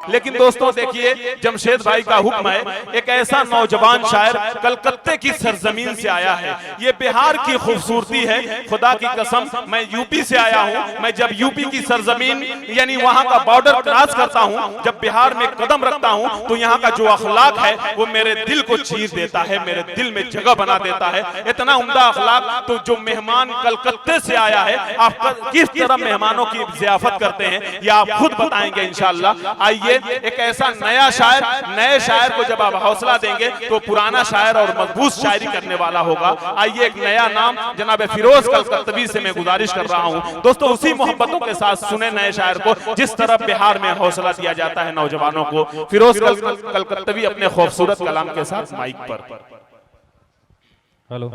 लेकिन दोस्तों देखिए, जमशेद भाई का हुक्म है, एक ऐसा नौजवान शायर कलकत्ते की सरजमीन से आया है। ये बिहार की खूबसूरती है, खुदा की कसम मैं यूपी से आया हूँ। मैं जब यूपी की सरजमीन यानी वहां का बॉर्डर क्रॉस करता हूँ, जब बिहार में कदम रखता हूँ, तो यहाँ का जो अखलाक है वो मेरे दिल को चीर देता है, मेरे दिल में जगह बना देता है। इतना उम्दा अखलाक। तो जो मेहमान कलकत्ते से आया है, आप किस तरह मेहमानों की ज़ियाफत करते हैं, ये आप खुद बताएंगे इंशाअल्लाह। आइए, एक ऐसा नया शायर, नए शायर को जब आप हौसला देंगे तो पुराना शायर और मजबूत शायरी करने वाला होगा। आइए, एक नया नाम जनाब फिरोज कलकत्तवी से मैं गुजारिश कर रहा हूं। दोस्तों, उसी मोहब्बतों के साथ सुने नए शायर को, जिस तरह बिहार में हौसला दिया जाता है नौजवानों को। फिरोज कलकत्तवी अपने खूबसूरत कलाम के साथ माइक पर। हेलो,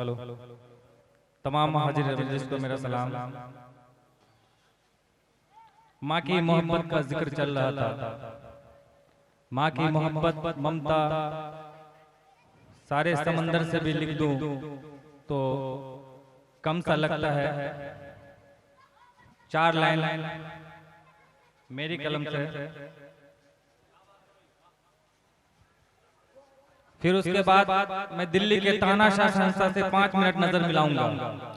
तमाम हाजिर मजलिस को मेरा सलाम। माँ की मोहब्बत का जिक्र चल रहा था। माँ की मोहब्बत, ममता सारे समंदर से भी लिख दूं तो कम सा लगता है। 4 लाइन मेरी कलम से, फिर उसके बाद मैं दिल्ली के तानाशाह संस्था से 5 मिनट नजर मिलाऊंगा।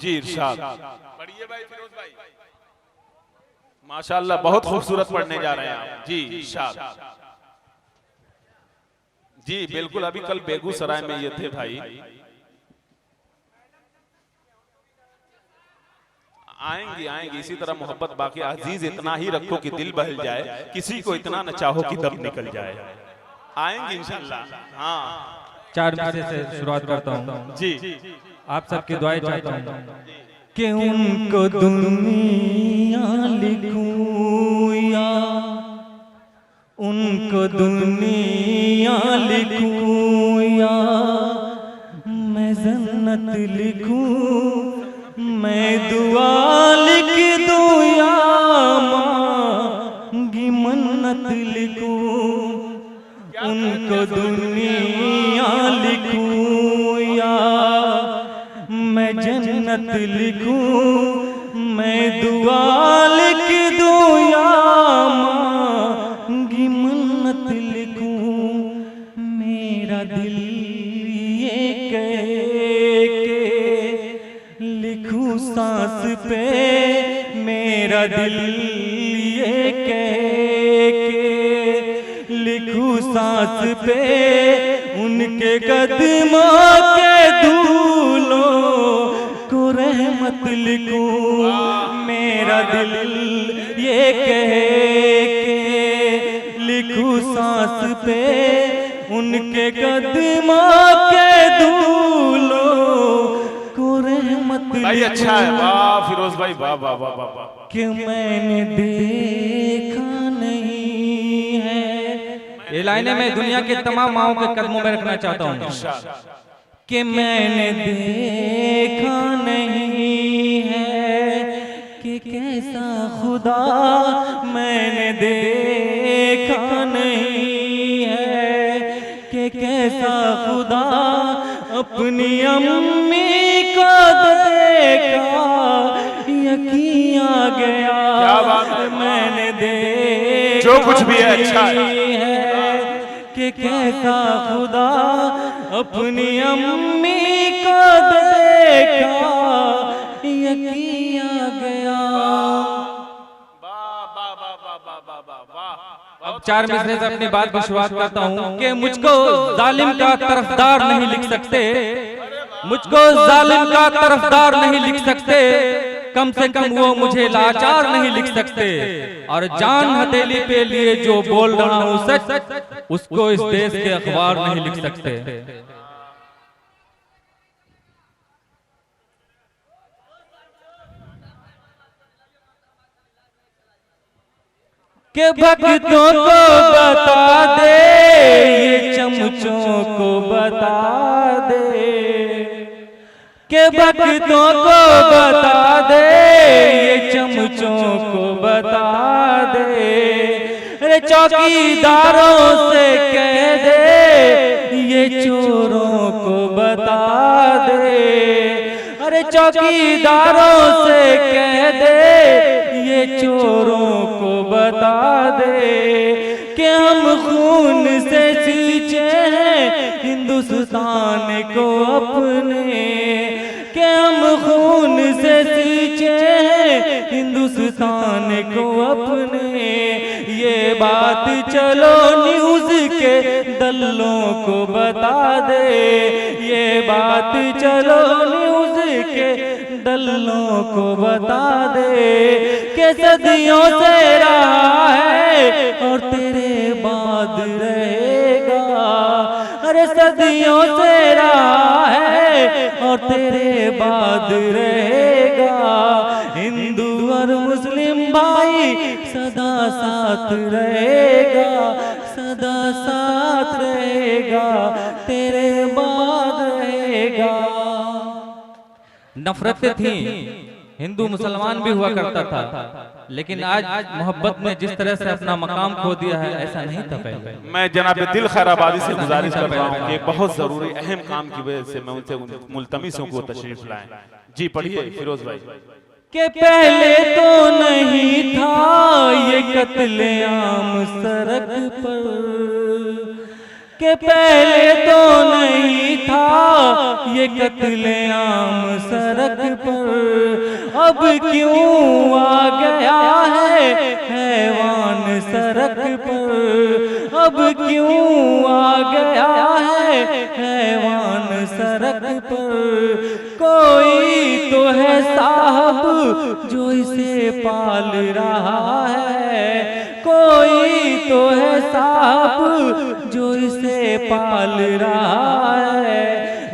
जी इरशाद। पढ़िए भाई फिरोज भाई, माशाअल्लाह बहुत खूबसूरत पढ़ने जा रहे हैं आप। जी इरशाद। जी बिल्कुल, अभी कल बेगूसराय में ये थे भाई। आएंगी आएंगी इसी तरह मोहब्बत बाकी। अजीज इतना ही रखो कि दिल बहल जाए, किसी को इतना न चाहो कि दम निकल जाए। आएंगी इंशाल्लाह। हाँ, 4 बजे से शुरुआत करता हूँ। जी, आप सबकी दुआएं चाहता हूँ कि उनको दुनिया लिखूं या उनको दुनिया लिखूं या मैं जन्नत लिखूं, मैं दुआ लिख दूं या मांगी मन्नत लिखूं। उनको दुनिया लिखूं या मैं जन्नत लिखूं, मैं दुआ लिख दूं या मांगी मन्नत लिखूं। मेरा दिल ये कहे के लिखूं सांस पे, मेरा दिल ये कहे के लिखूं सांस पे, उनके कदमों के धूलों को रहमत लिखूं। मेरा दिल ये कहे के लिखूं सांस पे, उनके कदमों के धूलों को रहमत भाई अच्छा है। वाह फिरोज भाई, वाह वाह वाह वाह। कि मैंने देखा नहीं है। ये लाइनें मैं दुनिया के तमाम माओं के कदमों में रखना चाहता हूँ कि मैंने देखा नहीं है कि कैसा खुदा, मैंने देखा नहीं है कि कैसा खुदा, अपनी अम्मी को देखा यकीन आ गया। क्या बात है, मैंने देखा जो कुछ भी है अच्छा है कि कैसा खुदा, अपनी अम्मी को देखा यकीन आ गया। अब 4 मिसरे से अपनी बात की शुरुआत करता हूँ कि मुझको जालिम का तरफदार नहीं लिख सकते, मुझको जालिम का तरफदार नहीं लिख सकते, कम से कम वो मुझे लाचार नहीं लिख सकते। और जान हथेली पे लिए जो बोल रहा हूँ सच, उसको इस देश के अखबार नहीं लिख सकते। के भक्तों को बता दे, ये चमचों को बता दे, के भक्तों को बता दे, ये चमचों को बता दे। अरे चौकीदारों से कह दे, ये चोरों को बता दे। अरे चौकीदारों से कह दे, ये चोरों को बता दे कि हम खून से सींचे हैं हिंदुस्तान को अपने, कि हम खून से सींचे हैं हिंदुस्तान को अपने। ये बात चलो न्यूज़ के दल्लों को बता दे, ये बात चलो न्यूज़ के दल्लों को बता दे, कि सदियों से रहा है और तेरे बाद रहेगा। अरे सदियों से रहा है और तेरे बाद रहेगा। हिंदू और मुस्लिम भाई सदा साथ रहेगा, सदा साथ रहेगा, तेरे बाद रहेगा। नफरतें थी, हिंदू मुसलमान भी हुआ करता था, लेकिन आज मोहब्बत में जिस तरह से अपना मकाम खो दिया है, ऐसा नहीं था पहले। मैं जनाब दिल खैराबादी से गुजारिश कर रहा हूँ कि एक बहुत जरूरी अहम काम की वजह से मैं उनसे मुल्तमिस हूँ को तशरीफ लाएं। जी पढ़िए फिरोज भाई। के पहले तो नहीं था ये कत्लेआम सड़क पर, के पहले तो नहीं था ये कत्लेआम सड़क पर। अब क्यों आ गया है हैवान सड़क पर, अब क्यों आ गया है हैवान सड़क पर। कोई तो है साहब जो इसे पाल रहा है, कोई तो है साहब जो इसे पाल रहा है।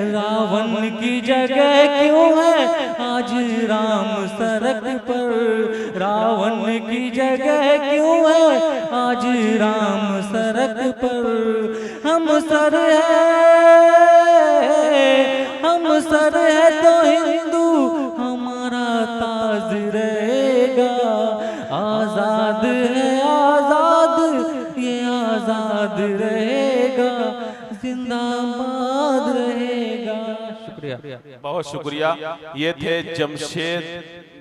रावण की जगह क्यों है आज राम सड़क पर, रावण की जगह क्यों है आज राम सड़क पर। हम सर है तो हिंदू हमारा ताज रहेगा। आजाद है आजाद ये आजाद रहेगा, जिंदाबाद रहेगा। शुक्रिया, बहुत शुक्रिया। ये थे जमशेद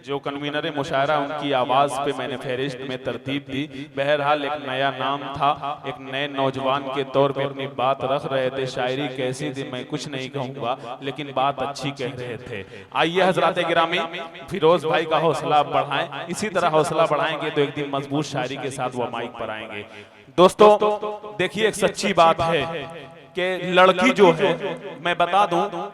जो कन्वीनर मुशायरा, उनकी आवाज पे मैंने फहरिस्त में तरतीब दी। बहरहाल एक नया नाम था, एक नए नौजवान के तौर पे अपनी बात रख रहे थे। शायरी कैसी थी मैं कुछ नहीं कहूँगा, लेकिन बात अच्छी कह रहे थे। आइए हजरात गिरामी, फिरोज भाई का हौसला बढ़ाएं, इसी तरह हौसला बढ़ाएंगे तो एक दिन मजबूत शायरी के साथ वो माइक पर आएंगे। दोस्तों देखिए, एक सच्ची बात है कि लड़की जो है, मैं बता दूं